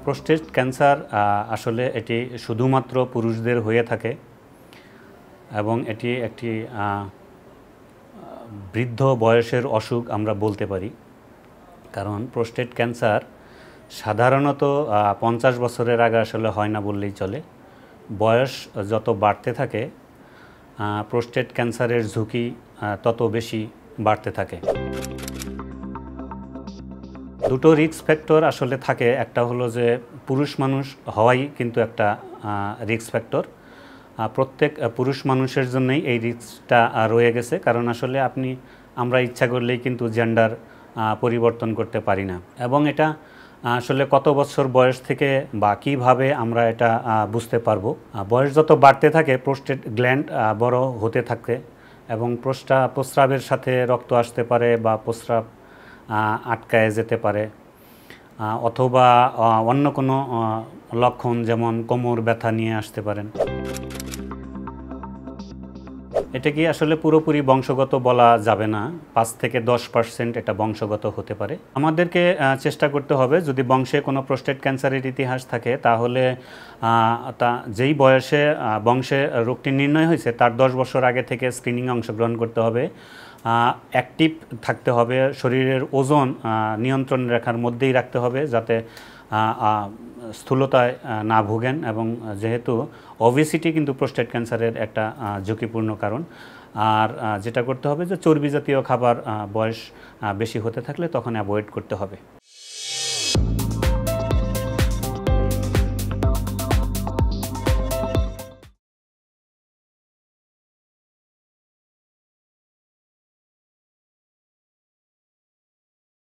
Prostate cancer আসলে এটি শুধুমাত্র পুরুষদের হয়ে থাকে এবং এটি একটি বৃদ্ধ বয়সের অসুখ আমরা বলতে পারি। কারণ প্রোস্টেট ক্যান্সার সাধারণত 50 বছরের আগে আসলে হয় না বললেই চলে। বয়স যত বাড়তে থাকে প্রোস্টেট ক্যান্সারের ঝুঁকি তত বেশি বাড়তে থাকে। দুটো রিস্ক ফ্যাক্টর আসলে থাকে, একটা হলো যে পুরুষ মানুষ হওয়াই কিন্তু একটা রিস্ক ফ্যাক্টর। প্রত্যেক পুরুষ মানুষের জন্যই এই রিস্কটা রয়ে গেছে, কারণ আসলে আমরা ইচ্ছা করলেই কিন্তু জেন্ডার পরিবর্তন করতে পারি না। এবং এটা আসলে কত বছর বয়স থেকে বা কীভাবে আমরা এটা বুঝতে পারবো, বয়স যত বাড়তে থাকে প্রোস্টেট গ্ল্যান্ড বড় হতে থাকে এবং প্রস্রাবের সাথে রক্ত আসতে পারে বা প্রস্রাব আটকায় যেতে পারে, অথবা অন্য কোনো লক্ষণ যেমন কোমর ব্যথা নিয়ে আসতে পারেন। এটা কি আসলে পুরোপুরি বংশগত বলা যাবে না, 5 থেকে 10% এটা বংশগত হতে পারে। আমাদেরকে চেষ্টা করতে হবে, যদি বংশে কোনো প্রোস্টেট ক্যান্সারের ইতিহাস থাকে তাহলে যেই বয়সে বংশে রোগটি নির্ণয় হয়েছে তার 10 বছর আগে থেকে স্ক্রিনিংয়ে অংশগ্রহণ করতে হবে, অ্যাক্টিভ থাকতে হবে, শরীরের ওজন নিয়ন্ত্রণ রেখার মধ্যেই রাখতে হবে যাতে স্থূলতায় না ভোগেন। এবং যেহেতু ওবেসিটি কিন্তু প্রোস্টেট ক্যান্সারের একটা ঝুঁকিপূর্ণ কারণ, আর যেটা করতে হবে যে চর্বি জাতীয় খাবার বয়স বেশি হতে থাকলে তখন অ্যাভয়েড করতে হবে।